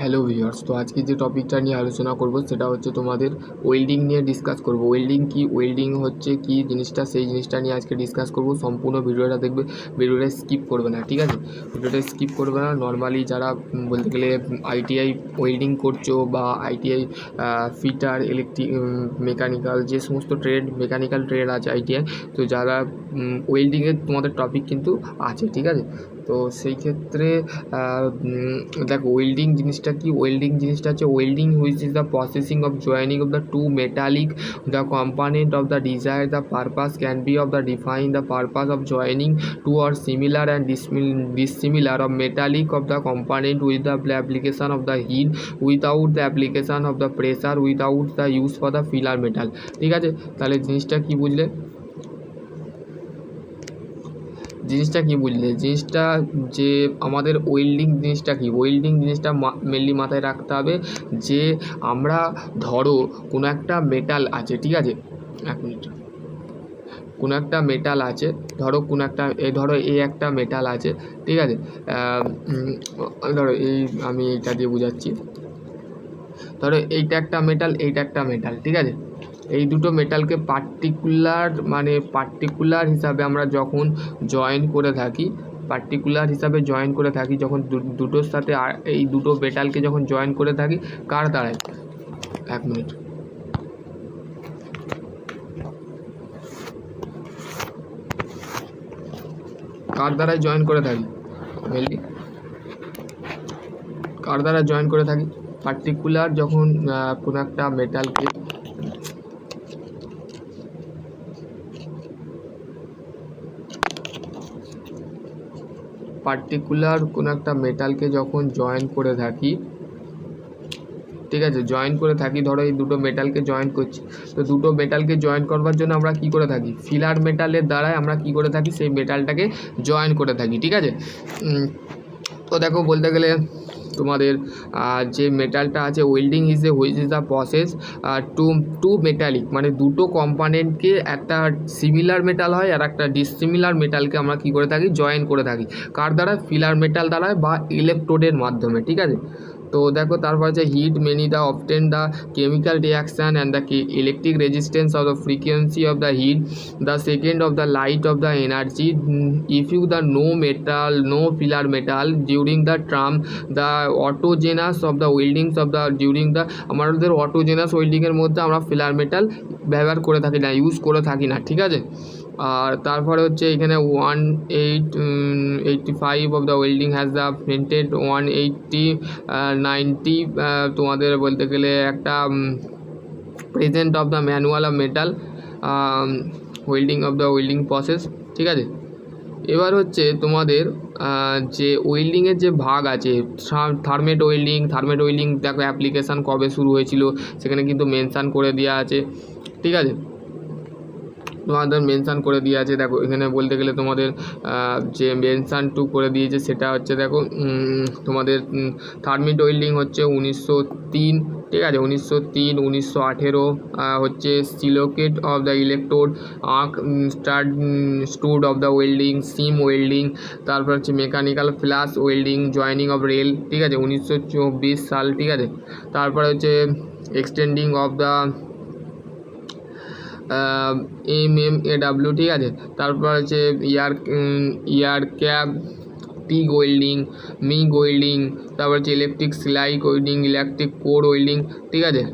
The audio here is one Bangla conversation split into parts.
হ্যালো ভিউয়ার্স, তো আজকে যে টপিকটা নিয়ে আলোচনা করব সেটা হচ্ছে তোমাদের ওয়েল্ডিং নিয়ে ডিসকাস করব। ওয়েল্ডিং কি, ওয়েল্ডিং হচ্ছে কি জিনিসটা, সেই জিনিসটা নিয়ে আজকে ডিসকাস করব। সম্পূর্ণ ভিডিওটা দেখবে, ভিডিওটা স্কিপ করবে না, ঠিক আছে? ভিডিওটা স্কিপ করবে না। নর্মালি যারা বলতে গেলে আইটিআই ওয়েল্ডিং করছো বা আইটিআই ফিটার, ইলেকট্রিক, মেকানিক্যাল, যে সমস্ত ট্রেড, মেকানিক্যাল ট্রেড আছে আইটিআই, তো যারা ওয়েল্ডিংয়ের তোমাদের টপিক কিন্তু আছে, ঠিক আছে? তো সেই ক্ষেত্রে দেখো ওয়েল্ডিং জিনিসটা কি। ওয়েল্ডিং জিনিসটা হচ্ছে welding which is the processing of joining of the two metallic the component of the desire the purpose can be of the define the purpose of joining two আর similar and dissimilar of metallic of the component with the application of the heat without the application of the pressure without the use for the filler metal। ঠিক আছে, তাহলে জিনিসটা কি বুঝলে? জিনিসটা যে আমাদের ওয়েল্ডিং জিনিসটা কি, ওয়েল্ডিং জিনিসটা মেনলি মাথায় রাখতে হবে যে আমরা ধরো কোনো একটা মেটাল আছে, ঠিক আছে? এক মিনিট। কোনো একটা মেটাল আছে, ধরো কোনো একটা ধরো এই একটা মেটাল আছে, ঠিক আছে? ধরো আমি এইটা দিয়ে বোঝাচ্ছি। ধরো এইটা একটা মেটাল, এইটা একটা মেটাল, ঠিক আছে? এই দুটো মেটালকে পার্টিকুলার হিসাবে আমরা যখন জয়েন করে থাকি, যখন দুটোর সাথে এই দুটো মেটালকে যখন জয়েন করে থাকি, কার দ্বারায়? এক মিনিট। কার দ্বারায় জয়েন করে থাকি? মেনলি কার দ্বারা জয়েন করে থাকি? পার্টিকুলার যখন কোনো একটা মেটালকে যখন জয়েন করে থাকি, ঠিক আছে? জয়েন করে থাকি, ধরো এই দুটো মেটালকে জয়েন করছি, তো দুটো মেটালকে জয়েন করবার জন্য আমরা কি করে থাকি? ফিলার মেটালের দ্বারাই আমরা কি করে থাকি? সেই মেটালটাকে জয়েন করে থাকি, ঠিক আছে? তো দেখো বলতে গেলে তোমাদের যে মেটালটা আছে, welding which is the process to metallic, মানে দুটো কম্পোনেন্টকে, একটা সিমিলার মেটাল হয় আর একটা ডিসিমিলার মেটালকে আমরা কি করে থাকি? জয়েন করে থাকি। কার দ্বারা? ফিলার মেটাল দ্বারা বা ইলেকট্রোডের মাধ্যমে, ঠিক আছে? তো দেখো তারপর আছে heat many the obtain the chemical reaction and the electric resistance of the frequency of the heat the second of the light of the energy if you the no filler metal during the term the autogenous of the weldings of the during the আমাদের অটোজেনাস ওয়েল্ডিংয়ের মধ্যে আমরা ফিলার মেটাল ব্যবহার করে থাকি না, ইউজ করে থাকি না, ঠিক আছে? আর তারপরে হচ্ছে এখানে 185 of the welding has the painted 180 তোমাদের বলতে গেলে একটা present of the manual of metal welding of the welding process, ঠিক আছে? এবার হচ্ছে তোমাদের যে ওয়েল্ডিংয়ের যে ভাগ আছে, থার্মেট ওয়েল্ডিং দেখো অ্যাপ্লিকেশান কবে শুরু হয়েছিল সেখানে কিন্তু মেনশান করে দেওয়া আছে, ঠিক আছে? তোমাদের মেনশান করে দিয়ে আছে। দেখো এখানে বলতে গেলে তোমাদের যে মেনশানটু করে দিয়েছে সেটা হচ্ছে দেখো তোমাদের থার্মেট ওয়েল্ডিং হচ্ছে 1903, ঠিক আছে? 1903, 1918 হচ্ছে silicate of the electrode, stud of the welding, seam welding, তারপর হচ্ছে mechanical flash welding, joining of rail, ঠিক আছে? 1924 সাল, ঠিক আছে? তারপরে হচ্ছে এক্সটেন্ডিং অফ দ্য MMAW, ঠিক আছে? তারপর হচ্ছে year cap, TIG welding, MIG welding, তারপর হচ্ছে electric slag welding, electric core welding, ঠিক আছে?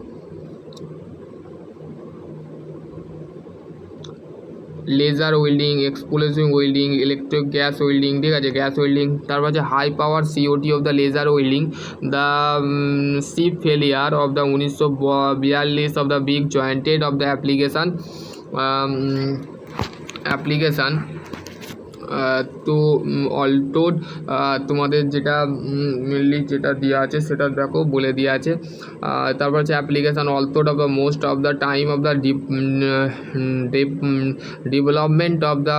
Laser welding, explosive welding, electric gas welding, ঠিক আছে? Gas welding. তারপর হচ্ছে high power COT of the laser welding, the ship failure of the 1942 of the big jointed of the application তো অল্টোড তোমাদের যেটা মেনলি যেটা দেওয়া আছে সেটা দেখো বলে দেওয়া আছে। তারপর হচ্ছে application altered of the most of the time of the development of the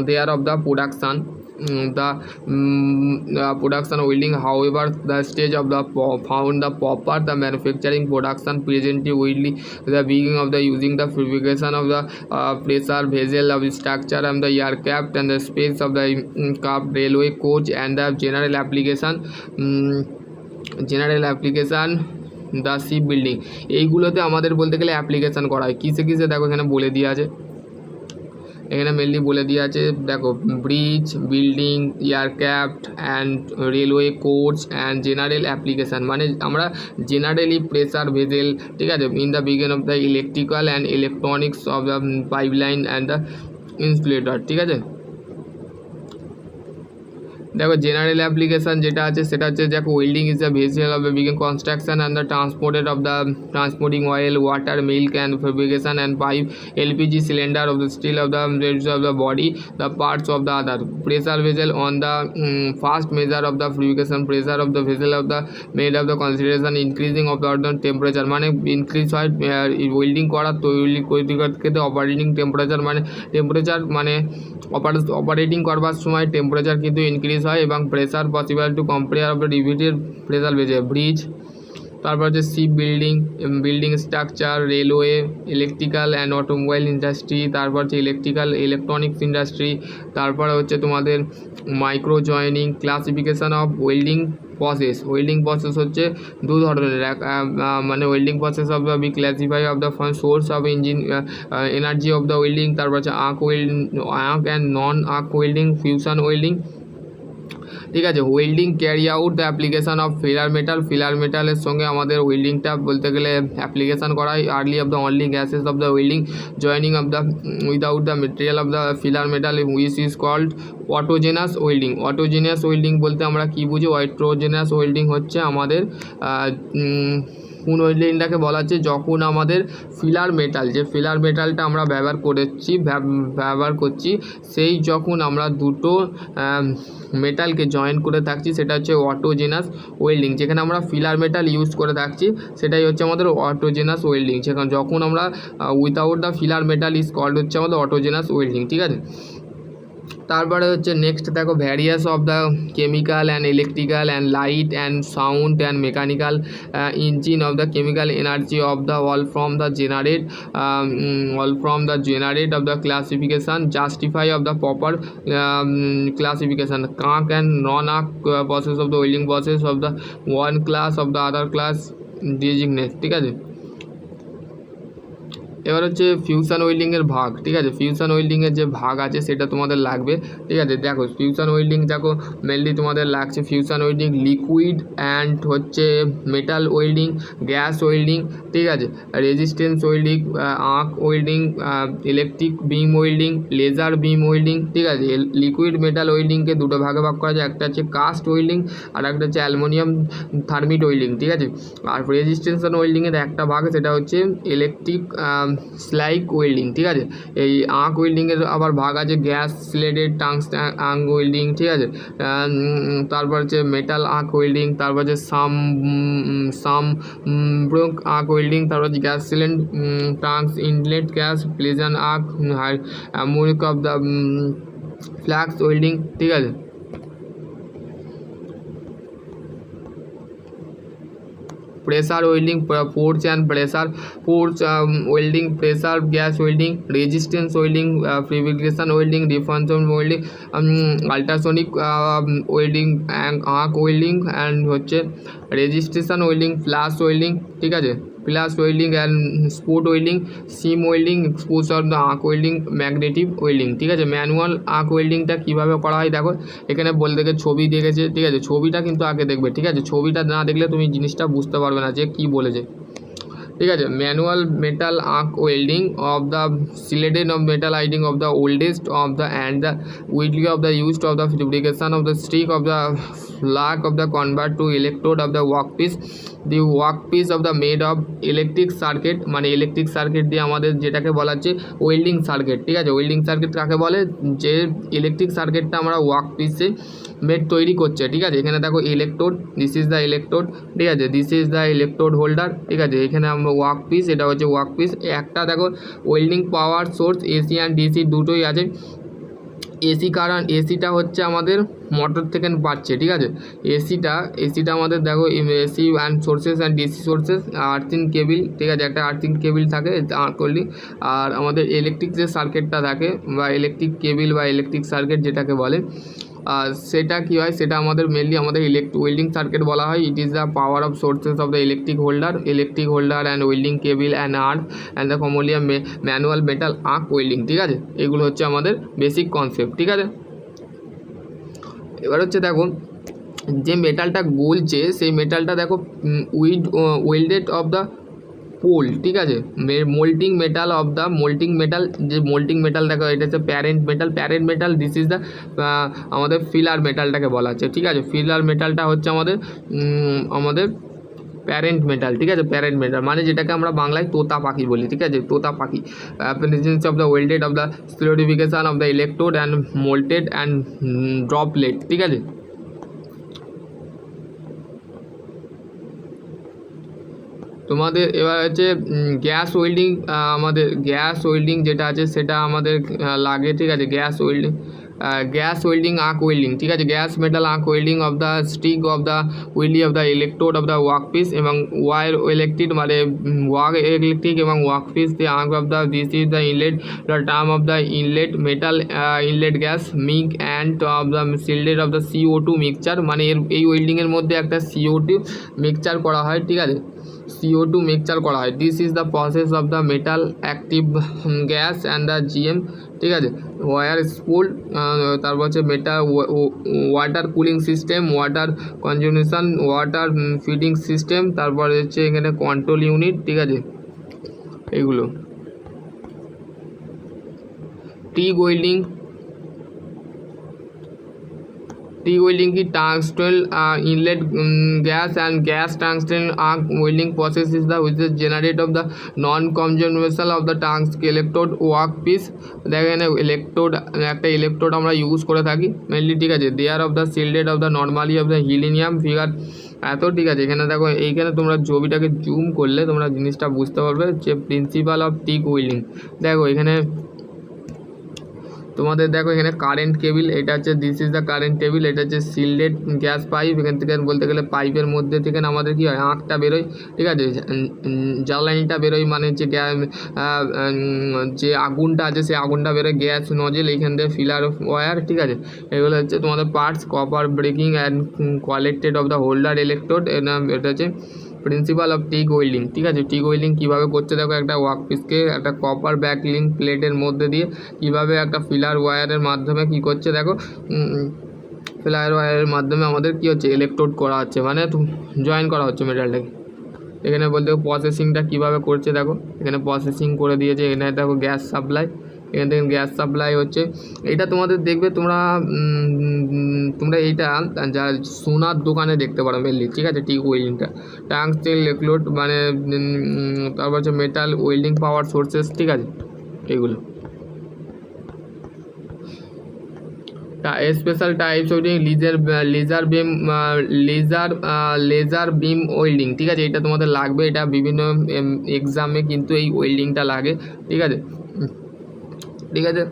there of the production production welding, however the stage of the found the proper the manufacturing production presently widely the beginning of the using the purification of the pressure vessel of structure and the aircraft and the space of the craft, railway coach and the general application general application the ship building, এইগুলোতে আমাদের বলতে গেলে অ্যাপ্লিকেশান করা হয়। কিসে কিসে দেখো এখানে বলে দেওয়া আছে, এখানে মেনলি বলে দেওয়া আছে দেখো, bridge, building, aircraft and railway coach and general application, মানে আমরা জেনারেলি প্রেসার ভেসেল, ঠিক আছে, in the begin of the electrical and electronics of the pipeline and the insulator, ঠিক আছে। দেখো জেনারেল অ্যাপ্লিকেশান যেটা আছে সেটা হচ্ছে দেখো, welding is the vessel of the begin construction and the transported of the transporting oil, water, milk and fabrication and pipe, LPG cylinder of the steel of the body, the parts of the other. Pressure vessel on the first measure of the flubrication pressure of the vessel of the made of the consideration increasing of the temperature, মানে ইনক্রিজ হয় ওয়েল্ডিং করার তৈরি করতে অপারেটিং টেম্পারেচার, মানে টেম্পারেচার মানে অপারেটিং করবার সময় টেম্পারেচার কিন্তু ইনক্রিজ হয়, এবং pressure possible to compare of the repeated pressure বেজে ব্রিজ, তারপর হচ্ছে ship building, building structure, railway, electrical and automobile industry, তারপর হচ্ছে ইলেকট্রনিক্স ইন্ডাস্ট্রি, তারপরে হচ্ছে তোমাদের micro joining. Classification of welding process, welding process হচ্ছে দু ধরনের, মানে welding process of the be classify of the source of engine energy of the welding, তারপর হচ্ছে arc and non arc welding, fusion welding, ঠিক আছে। Welding carry out the application of filler metal, filler মেটালের সঙ্গে আমাদের ওয়েল্ডিংটা বলতে গেলে অ্যাপ্লিকেশান করা হয়। Early of the only gases of the welding joining of the without the material of the filler metal which is called autogenous welding. Autogenous welding বলতে আমরা কী বুঝি? অটোজেনাস ওয়েল্ডিং হচ্ছে আমাদের কোন ওয়েল্ডিংটাকে বলা হচ্ছে, যখন আমাদের ফিলার মেটাল, যে ফিলার মেটালটা আমরা ব্যবহার করছি সেই যখন আমরা দুটো মেটালকে জয়েন করে থাকছি সেটা হচ্ছে অটোজেনাস ওয়েল্ডিং। যেখানে আমরা ফিলার মেটাল ইউজ করে থাকছি সেটাই হচ্ছে আমাদের অটোজেনাস ওয়েল্ডিং। সেখানে যখন আমরা without the filler metal is called হচ্ছে আমাদের অটোজেনাস ওয়েল্ডিং, ঠিক আছে। তারপরে হচ্ছে নেক্সট দেখো, various of the chemical and electrical and light and sound and mechanical engine of the chemical energy of the all from the generate of the classification justify of the proper classification. Arc and non arc process of the welding process of the one class of the other class designate, ঠিক আছে। এবার হচ্ছে ফিউশন ওয়েল্ডিংয়ের ভাগ, ঠিক আছে। ফিউশন ওয়েল্ডিংয়ের যে ভাগ আছে সেটা তোমাদের লাগবে, ঠিক আছে। দেখো ফিউশন ওয়েল্ডিং দেখো মেনলি তোমাদের লাগছে ফিউশন ওয়েল্ডিং, লিকুইড অ্যান্ড হচ্ছে মেটাল ওয়েল্ডিং, গ্যাস ওয়েল্ডিং, ঠিক আছে, resistance welding, arc welding, electric beam welding, laser beam welding, ঠিক আছে। লিকুইড মেটাল ওয়েল্ডিংকে দুটো ভাগে ভাগ করা যায়, একটা হচ্ছে কাস্ট ওয়েল্ডিং আর একটা হচ্ছে অ্যালুমিনিয়াম থার্মিট ওয়েল্ডিং, ঠিক আছে। আর রেজিস্ট্যান্স ওয়েল্ডিংয়ের একটা ভাগ সেটা হচ্ছে ইলেকট্রিক স্লাইক ওয়েল্ডিং, ঠিক আছে। এই আর্ক ওয়েল্ডিংয়ের আবার ভাগ আছে গ্যাস স্লেডেড আর্ক ওয়েল্ডিং, ঠিক আছে। তারপর হচ্ছে মেটাল আর্ক ওয়েল্ডিং, তারপর হচ্ছে ব্রোক আর্ক ওয়েল্ডিং, তারপর হচ্ছে gas cylinder tanks inlet gas plasma arc মুরিক অফ দ্য ফ্ল্যাক্স ওয়েল্ডিং, ঠিক আছে। Pressure welding, force and pressure welding, pressure gas welding, resistance welding, fabrication welding, deformation welding, ultrasonic welding, arc welding and হচ্ছে রেজিস্ট্রেশন ওয়েল্ডিং, ফ্ল্যাশ ওয়েল্ডিং, ঠিক আছে। Flash welding and spot welding, seam welding, expose of the arc welding, magnetic welding, ঠিক আছে। ম্যানুয়াল আর্ক ওয়েল্ডিংটা কীভাবে করা হয় দেখো এখানে বলতে গেলে ছবি দেখেছে, ঠিক আছে। ছবিটা কিন্তু আগে দেখবে, ঠিক আছে। ছবিটা না দেখলে তুমি জিনিসটা বুঝতে পারবে না যে কী বলেছে, ঠিক আছে। Manual metal arc welding of the shielded of metal aiding of the oldest of the and the widely of the used of the fabrication of the stick of the flux of the convert to electrode of the workpiece, the workpiece of the made of electric circuit, মানে ইলেকট্রিক সার্কিট দিয়ে আমাদের যেটাকে বলা হচ্ছে ওয়েল্ডিং সার্কিট, ঠিক আছে। ওয়েল্ডিং সার্কিট কাকে বলে? যে ইলেকট্রিক সার্কিটটা আমরা ওয়ার্কপিসে তৈরি করছে, ঠিক আছে। এখানে দেখো electrode, this is the electrode, ঠিক আছে। This is the electrode holder, ঠিক আছে। এখানে আমরা ওয়ার্কপিস, এটা হচ্ছে ওয়ার্কপিস। একটা দেখো welding power source AC and DC দুটোই আছে। এসি কারণ এসিটা হচ্ছে আমাদের মোটর থেকে পাচ্ছে, ঠিক আছে। এসিটা আমাদের দেখো AC and sources and DC sources, earthing cable, ঠিক আছে। একটা আর্থিং কেবিল থাকে করলি, আর আমাদের ইলেকট্রিক যে সার্কিটটা থাকে বা ইলেকট্রিক কেবিল বা ইলেকট্রিক সার্কিট যেটাকে বলে সেটা কী হয়, সেটা আমাদের মেনলি আমাদের ওয়েল্ডিং সার্কিট বলা হয়। It is the power of sources of the electric holder and welding cable and earth and the commonly manual metal arc welding. ঠিক আছে, এগুলো হচ্ছে আমাদের বেসিক কনসেপ্ট। ঠিক আছে, এবার হচ্ছে দেখো যে মেটালটা গলছে সেই মেটালটা দেখো ওয়েল্ডেড অফ দ্য পোল। ঠিক আছে, মোল্টিং মেটাল অফ দ্য যে মোল্টিং মেটাল দেখো এটা হচ্ছে parent metal this is the আমাদের ফিলার মেটালটাকে বলা হচ্ছে। ঠিক আছে, ফিলার মেটালটা হচ্ছে আমাদের প্যারেন্ট মেটাল। ঠিক আছে, প্যারেন্ট মেটাল মানে যেটাকে আমরা বাংলায় তোতা পাখি বলি। ঠিক আছে, তোতা পাখি। Presence of the welded of the solidification of the electrode and molten and droplet. ঠিক আছে, তোমাদের এবার হচ্ছে গ্যাস ওয়েল্ডিং। আমাদের গ্যাস ওয়েল্ডিং যেটা আছে সেটা আমাদের লাগে। ঠিক আছে, গ্যাস ওয়েল্ডিং আর্ক ওয়েল্ডিং। ঠিক আছে, gas metal arc welding of the stick of the wily of the electrode of the workpiece এবং ওয়ার ইলেকট্রিক মানে ইলেকট্রিক এবং workpiece the arc of the this is the inlet the term of the inlet metal inlet gas MIG and of the shielded of the CO2 mixture মানে এই ওয়েল্ডিংয়ের মধ্যে একটা CO2 মিক্সচার করা হয়। ঠিক আছে, CO2 মিক্সচার করা হয়। This is the process of the metal active gas and the GM। ঠিক আছে, ওয়ার স্পুল, তারপর হচ্ছে water cooling system, water conservation, water feeding system, তারপরে হচ্ছে এখানে কন্ট্রোল ইউনিট। ঠিক আছে, এগুলো টিগ ওয়েল্ডিং की tungsten inlet gas and gas tungsten arc welding process is the which is generate of the non-conformation of the tungsten electrode workpiece। দেখেন ইলেকট্রোড একটা ইলেকট্রোড আমরা ইউজ করে থাকি মেনলি। ঠিক আছে, there of the shielded of the normally of the helium figure এত। ঠিক আছে, এখানে দেখো এইখানে তোমরা ছবিটাকে জুম করলে তোমরা জিনিসটা বুঝতে পারবে যে প্রিন্সিপাল অফ টিগ ওয়েল্ডিং। দেখো এখানে তোমাদের দেখো এখানে কারেন্ট কেবিল, এটা হচ্ছে this is the current cable, এটা হচ্ছে সিল্ডেড গ্যাস পাইপ। এখান থেকে বলতে গেলে পাইপের মধ্যে থেকে আমাদের কী হয় আঁকটা বেরোয়। ঠিক আছে, জ্বালানিটা বেরোয় মানে যে আগুনটা আছে সেই আগুনটা বেরোয় গ্যাস নজেল এইখান থেকে ফিলার ওয়্যার। ঠিক আছে, এগুলো হচ্ছে তোমাদের parts copper braking and collected of the holder electrode. এটা হচ্ছে প্রিন্সিপাল অফ টিগ ওয়েল্ডিং। ঠিক আছে, টিগ ওয়েল্ডিং কীভাবে করছে দেখো একটা ওয়ার্কপিসকে একটা কপার ব্যাকলিং প্লেটের মধ্যে দিয়ে কীভাবে একটা ফিলার ওয়্যারের মাধ্যমে কী করছে দেখো ফিলার ওয়্যারের মাধ্যমে আমাদের কী হচ্ছে ইলেকট্রোড করা হচ্ছে মানে জয়েন করা হচ্ছে মেটালটাকে। এখানে বলতে প্রসেসিংটা কীভাবে করছে দেখো এখানে প্রসেসিং করে দিয়েছে। এখানে দেখো গ্যাস সাপ্লাই, এখান থেকে গ্যাস সাপ্লাই হচ্ছে। এটা তোমাদের দেখবে তোমরা এইটা যা সোনার দোকানে দেখতে পারো মেনলি। ঠিক আছে, টিগ ওয়েল্ডিংটা টাংস্টেন ইলেকট্রোড মানে তারপর হচ্ছে মেটাল ওয়েল্ডিং পাওয়ার সোর্সেস। ঠিক আছে, এগুলো special types welding laser beam welding. ঠিক আছে, এটা তোমাদের লাগবে, এটা বিভিন্ন এক্সামে কিন্তু এই ওয়েল্ডিংটা লাগে। ঠিক আছে,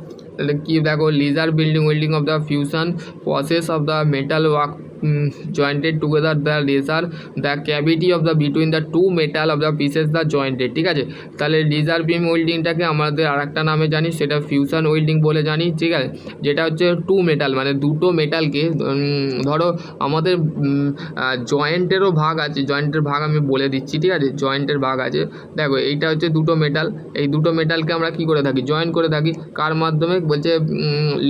কি দেখো laser welding of the fusion process of the metal work jointed together the laser the cavity of the between the two metal of the pieces the jointed। ঠিক আছে, তাহলে লেজার বিম ওয়েল্ডিংটাকে আমাদের আরেকটা নামে জানি সেটা ফিউশন ওয়েল্ডিং বলে জানি। ঠিক আছে, যেটা হচ্ছে টু মেটাল মানে দুটো মেটালকে ধরো আমাদের জয়েন্টেরও ভাগ আছে, জয়েন্টের ভাগ আমি বলে দিচ্ছি। ঠিক আছে, জয়েন্টের ভাগ আছে দেখো এইটা হচ্ছে দুটো মেটাল, এই দুটো মেটালকে আমরা কি করে থাকি জয়েন করে থাকি কার মাধ্যমে বলছে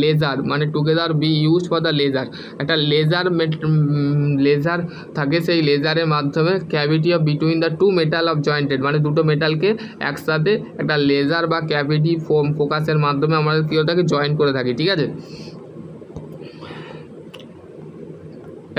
লেজার মানে together be use for the laser. একটা লেজার থাকে সেই লেজারের মাধ্যমে cavity of between the two metal of jointed মানে দুটো মেটালকে একসাথে একটা লেজার বা ক্যাভিটি ফোকাসের মাধ্যমে আমরা কী করে থাকি জয়েন করে থাকি। ঠিক আছে,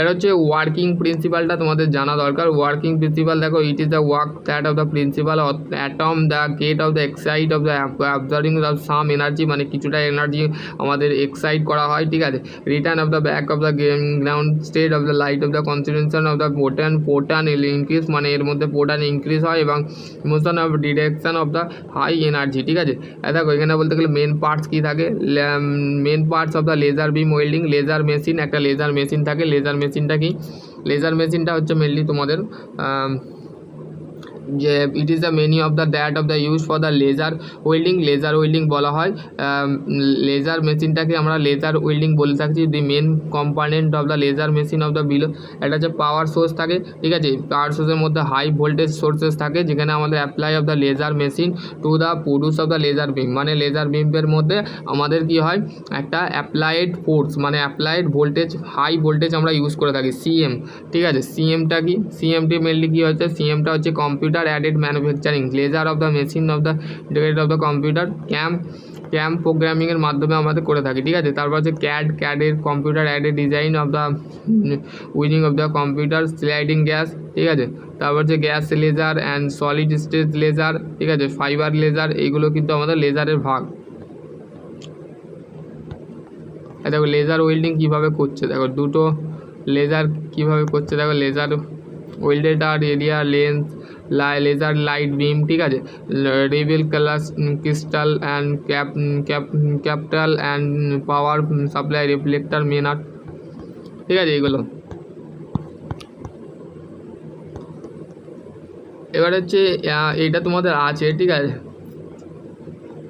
এটা হচ্ছে ওয়ার্কিং প্রিন্সিপালটা তোমাদের জানা দরকার। ওয়ার্কিং প্রিন্সিপাল দেখো it is the work that of the principle atom the get of the excite of the observing the some energy মানে কিছুটা এনার্জি আমাদের এক্সাইট করা হয়। ঠিক আছে, return of the back of the ground state of the light of the concentration of the photon increase মানে এর মধ্যে পোটান ইনক্রিজ হয় এবং motion of direction of the high energy. ঠিক আছে, দেখো এখানে বলতে গেলে মেন পার্টস কী থাকে main parts of the laser beam welding laser machine একটা লেজার মেশিন থাকে। লেজার মেশিনটা কি লেজার মেশিনটা হচ্ছে মেনলি তোমাদের যে it is the many of the that of the use for the laser welding বলা হয় লেজার মেশিনটাকে আমরা লেজার ওয়েল্ডিং বলে থাকছি। The main component of the laser machine of the below, একটা হচ্ছে পাওয়ার সোর্স থাকে, ঠিক আছে, পাওয়ার সোর্সের মধ্যে হাই ভোল্টেজ সোর্সেস থাকে যেখানে আমাদের apply of the laser machine to the produce of the laser beam, মানে লেজার বিমের মধ্যে আমাদের কি হয় একটা অ্যাপ্লাইড ফোর্স মানে অ্যাপ্লাইড ভোল্টেজ হাই ভোল্টেজ আমরা ইউজ করে থাকি সিএম, ঠিক আছে। সিএমটা কি, সিএমটি মেনলি কী হচ্ছে, সিএমটা হচ্ছে computer aided manufacturing laser of the machine of the integrated of the computer CAM প্রোগ্রামিংয়ের মাধ্যমে আমাদের করে থাকি, ঠিক আছে। তারপর হচ্ছে ক্যাডের computer aided design of the winning of the computer sliding gas, ঠিক আছে। তারপর হচ্ছে gas laser and solid state laser, ঠিক আছে, ফাইবার লেজার, এইগুলো কিন্তু আমাদের লেজারের ভাগ। দেখো লেজার ওয়েল্ডিং কীভাবে করছে, দেখো দুটো লেজার কীভাবে করছে, দেখো লেজার ওয়েল্ডেড আর area lens laser light beam, ঠিক আছে, rebel class crystal and capital and power supply reflector manner, ঠিক আছে, এইগুলো। এবার হচ্ছে এইটা তোমাদের আছে, ঠিক আছে,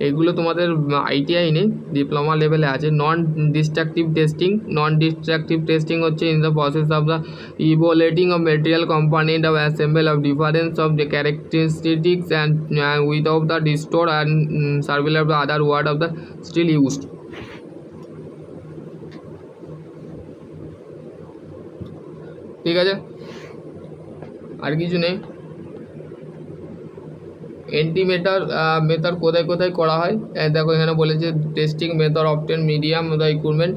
এগুলো তোমাদের আইটিআই নেই, ডিপ্লোমা লেভেলে আছে। নন ডিস্ট্রাকটিভ টেস্টিং হচ্ছে in the process of the evaluating of material component of assemble of difference of the characteristics and without the distort and survival of the other word of the steel used, ঠিক আছে, আর কিছু নেই। এন্টিমেটার মেথড কোথায় কোথায় করা হয়, দেখো এখানে বলেছে testing method obtain medium the equipment,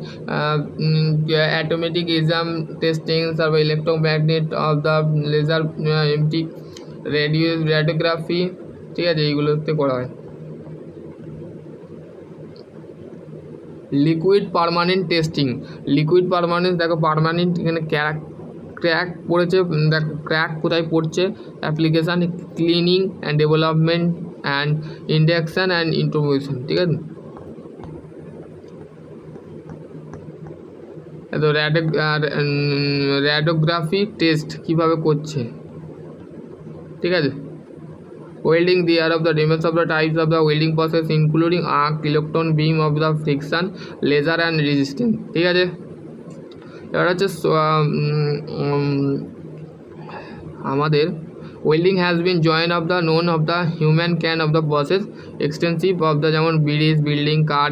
automatic ইজাম টেস্টিং, তারপর electromagnet of the laser MT radiography, ঠিক আছে, এইগুলোতে করা হয়। Liquid permanent testing, liquid permanent, দেখো পার্মানেন্ট এখানে ক্র্যাক পড়েছে, দেখো ক্র্যাক কোথায় পড়ছে, application cleaning and development and induction and intromission, ঠিক আছে। তো র্যাডোগ্রাফি টেস্ট কীভাবে করছে, ঠিক আছে। ওয়েল্ডিং দি আর অফ দ্য ডিমেন্স of the types of the welding process including arc, electron beam of the friction, laser and resistance, ঠিক আছে। এবার হচ্ছে আমাদের welding has been join of the known of the human can of the process extensive of the যেমন ব্রিজ বিল্ডিং কার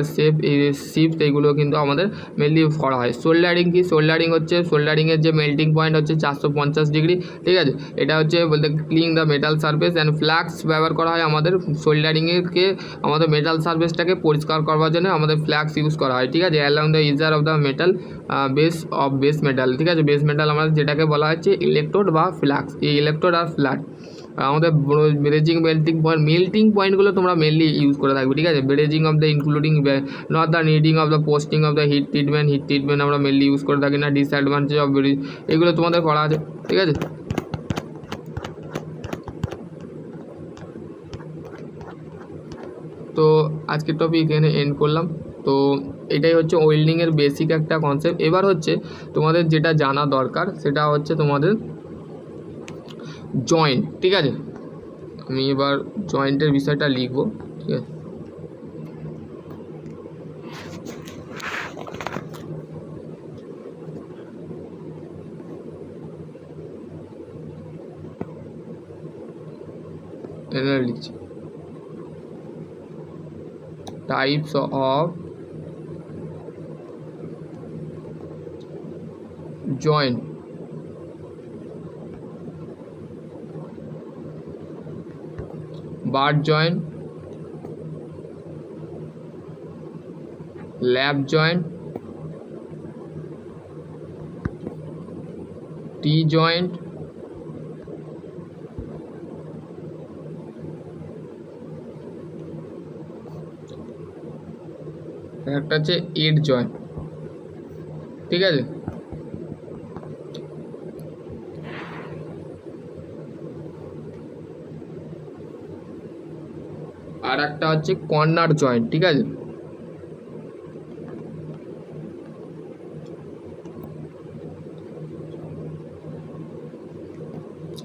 শিপস এইগুলো কিন্তু আমাদের মেনলি করা হয়। সোল্ডারিং কি, সোল্ডারিং হচ্ছে সোল্ডারিংয়ের যে মেল্টিং পয়েন্ট হচ্ছে 450 ডিগ্রি, ঠিক আছে, এটা হচ্ছে বলতে clean the metal surface and flux ব্যবহার করা হয় আমাদের সোল্ডারিংয়েরকে আমাদের মেটাল সারফেসটাকে পরিষ্কার করবার জন্য আমাদের ফ্লাক্স ইউজ করা হয়, ঠিক আছে, along the edger of the metal base metal, ঠিক আছে, বেস মেটাল আমাদের যেটাকে বলা হচ্ছে ইলেকট্রোড বা ফ্লাক্স, এই ইলেকট্রোড আর ফ্ল্যাট আমাদের ব্রেজিং মেল্টিং পয়েন্টগুলো তোমরা মেনলি ইউজ করে থাকবে, ঠিক আছে। Brazing of the including not the needing of the posting of the heat treatment আমরা মেনলি ইউজ করে থাকি না। ডিসঅ্যাডভান্টেজ অফ ব্রিজ, এগুলো তোমাদের করা আছে, ঠিক আছে। তো আজকের টপিক এখানে এন্ড করলাম। তো এটাই হচ্ছে ওয়েল্ডিংয়ের বেসিক একটা কনসেপ্ট। এবার হচ্ছে তোমাদের যেটা জানা দরকার সেটা হচ্ছে তোমাদের জয়েন্ট, ঠিক আছে। আমি এবার জয়েন্টের বিষয়টা লিখবো, ঠিক আছে। এটা লিখছি types of joint, bar joint, lap joint, T joint, একটা হচ্ছে এড জয়েন্ট, ঠিক আছে। আর একটা হচ্ছে কর্নার জয়েন্ট, ঠিক আছে।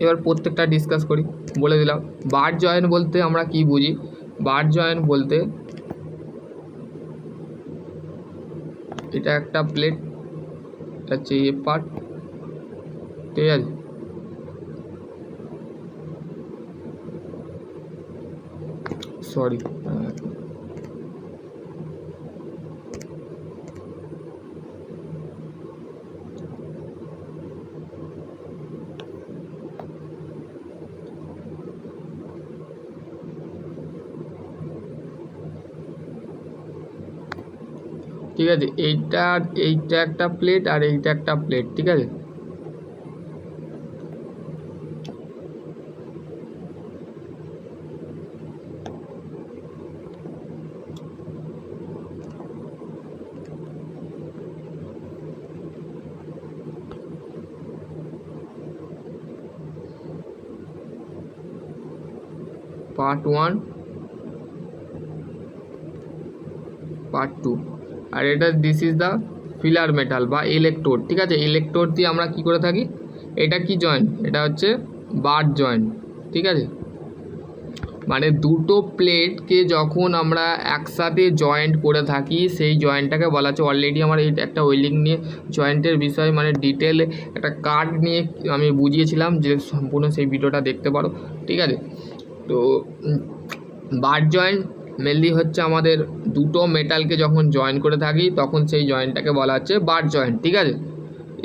এবার প্রত্যেকটা ডিসকাস করি। বলে দিলাম বার জয়েন বলতে আমরা কি বুঝি। বার জয়েন বলতে এটা একটা প্লেট, এটা হচ্ছে এ পার্ট, ঠিক আছে। সরি, ঠিক আছে। এইটা একটা প্লেট আর এইটা একটা প্লেট, ঠিক আছে। পার্ট 1, পার্ট 2, আর এটা this is the filler metal বা ইলেকট্রোড, ঠিক আছে। ইলেকট্রোড দিয়ে আমরা কি করে থাকি, এটা কি জয়েন্ট, এটা হচ্ছে বার জয়েন্ট, ঠিক আছে। মানে দুটো প্লেটকে যখন আমরা একসাথে জয়েন্ট করে থাকি সেই জয়েন্টটাকে বলা হচ্ছে, অলরেডি আমার এই একটা ওয়েল্ডিং নিয়ে জয়েন্টের বিষয়ে মানে ডিটেলে একটা কার্ড নিয়ে আমি বুঝিয়েছিলাম, যে সম্পূর্ণ সেই ভিডিওটা দেখতে পারো, ঠিক আছে। তো বার জয়েন্ট মেনলি হচ্ছে আমাদের দুটো মেটালকে যখন জয়েন করে থাকি তখন সেই জয়েন্টটাকে বলা হচ্ছে বার জয়েন্ট, ঠিক আছে।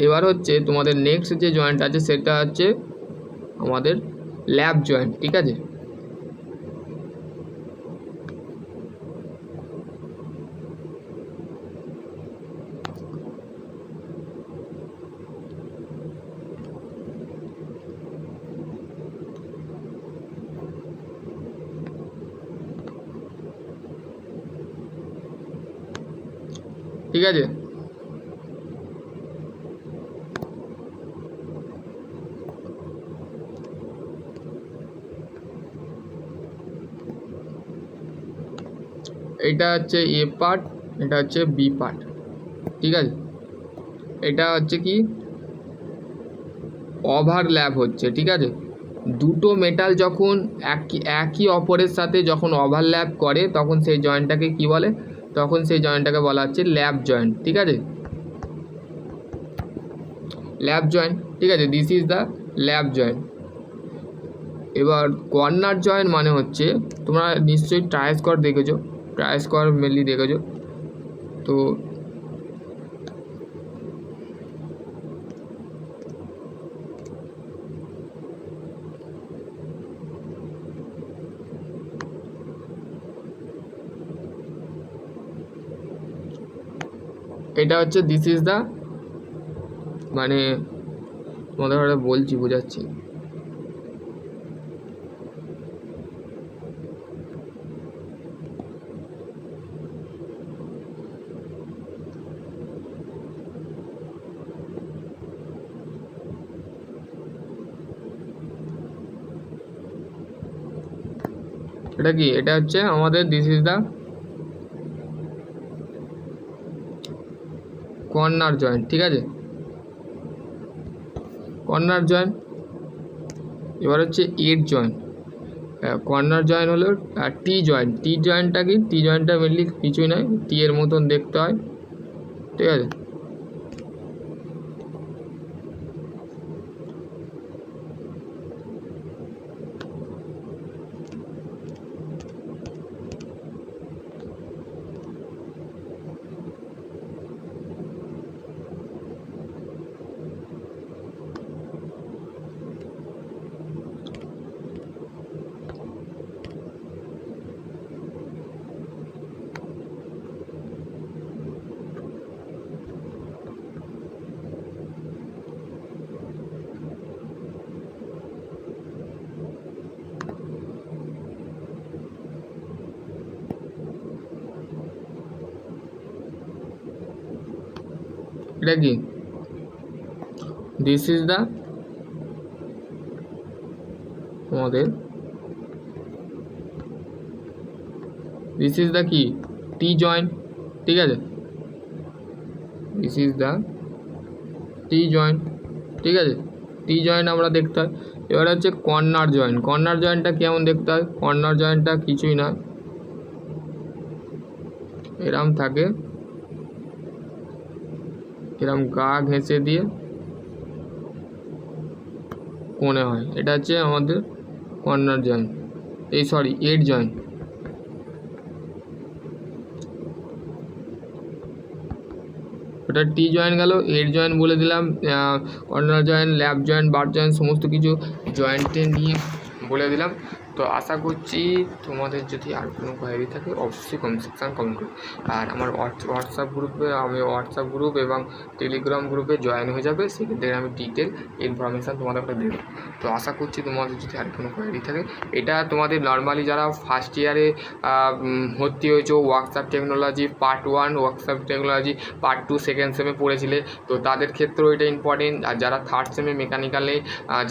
এবার হচ্ছে তোমাদের নেক্সট যে জয়েন্ট আছে সেটা হচ্ছে আমাদের ল্যাব জয়েন্ট, ঠিক আছে। ঠিক আছে, এটা হচ্ছে এ পার্ট, এটা হচ্ছে বি পার্ট, ঠিক আছে। এটা হচ্ছে কি ওভারল্যাপ হচ্ছে, ঠিক আছে। দুটো মেটাল যখন একই অপরের সাথে যখন ওভারল্যাপ করে তখন সেই জয়েন্টটাকে কি বলে, তখন সেই জয়েন্টটাকে বলা হচ্ছে ল্যাব জয়েন্ট, ঠিক আছে। ল্যাব জয়েন্ট, ঠিক আছে, this is the lab joint. এবার কর্নার জয়েন্ট মানে হচ্ছে, তোমরা নিশ্চয়ই ট্রাই স্কোয়ার দেখেছো, ট্রাই স্কোয়ার মেনলি দেখেছো। তো এটা হচ্ছে দিস ইজ দ্য, মানে তোমাদের বলছি বোঝাচ্ছি, এটা কি, এটা হচ্ছে আমাদের this is the corner joint, ঠিক আছে, কর্নার জয়েন্ট। এবার হচ্ছে এড জয়েন্ট। কর্নার জয়েন্ট হলো টি জয়েন্ট। টি জয়েন্টটা কি, টি জয়েন্টটা মেনলি কিছুই নয়, টি এর মতন দেখতে হয়, ঠিক আছে। এটা কি, দিস ইজ দ্য আমাদের, দিস ইজ দ্য কি, টি জয়েন্ট, ঠিক আছে। This is the T joint, ঠিক আছে। টি জয়েন্ট আমরা দেখতে হয়, এবার হচ্ছে কর্নার জয়েন্ট। কর্নার জয়েন্টটা কেমন দেখতে হয়? কর্নার জয়েন্টটা কিছুই না, এরম থাকে, এরম গা ঘেঁষে দিয়ে কোণে হয়, এটা হচ্ছে আমাদের কর্নার জয়েন্ট, এই সরি এড জয়েন্ট। ওটা টি জয়েন্ট গেল, এড জয়েন্ট বলে দিলাম, কর্নার জয়েন্ট, ল্যাপ জয়েন্ট, বার জয়েন্ট, সমস্ত কিছু জয়েন্টে নিয়ে বলে দিলাম। তো আশা করছি তোমাদের যদি আর কোনো কোয়ারি থাকে অবশ্যই কমেন্ট সেকশান কমেন্ট করো। আর আমার হোয়াটসঅ্যাপ গ্রুপ এবং টেলিগ্রাম গ্রুপে জয়েন হয়ে যাবে, সেক্ষেত্রে আমি ডিটেল ইনফরমেশান তোমাদেরকে দেবো। তো আশা করছি তোমাদের যদি আর কোনো কোয়ারি থাকে, এটা তোমাদের নর্মালি যারা ফার্স্ট ইয়ারে ভর্তি হয়েছো workshop technology part 1, workshop technology part 2 second সেমে পড়েছিলে, তো তাদের ক্ষেত্রেও এটা ইম্পর্টেন্ট। আর যারা থার্ড সেমে মেকানিক্যালে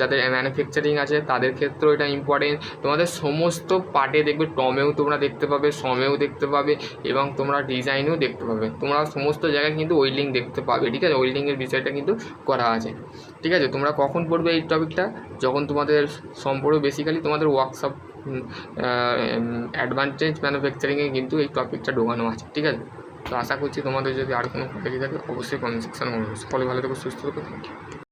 যাদের ম্যানুফ্যাকচারিং আছে তাদের ক্ষেত্রেও এটা ইম্পর্টেন্ট। তোমাদের সমস্ত পার্টে দেখবে টমেও তোমরা দেখতে পাবে, সমেও দেখতে পাবে এবং তোমরা ডিজাইনেও দেখতে পাবে, তোমরা সমস্ত জায়গায় কিন্তু ওয়েল্ডিং দেখতে পাবে, ঠিক আছে? ওয়েল্ডিংয়ের বিষয়টা কিন্তু করা আছে, ঠিক আছে? তোমরা কখন পড়বে এই টপিকটা? যখন তোমাদের সম্পূর্ণ বেসিক্যালি তোমাদের ওয়ার্কশপ অ্যাডভান্টেজ ম্যানুফ্যাকচারিংয়ে কিন্তু এই টপিকটা ঢোকানো আছে, ঠিক আছে? তো আশা করছি তোমাদের যদি আর কোনো কোয়ারি থাকে অবশ্যই কমেন্ট সেকশনে বলবে। সকলে ভালো থেকো, সুস্থ থেকো, থ্যাংক ইউ।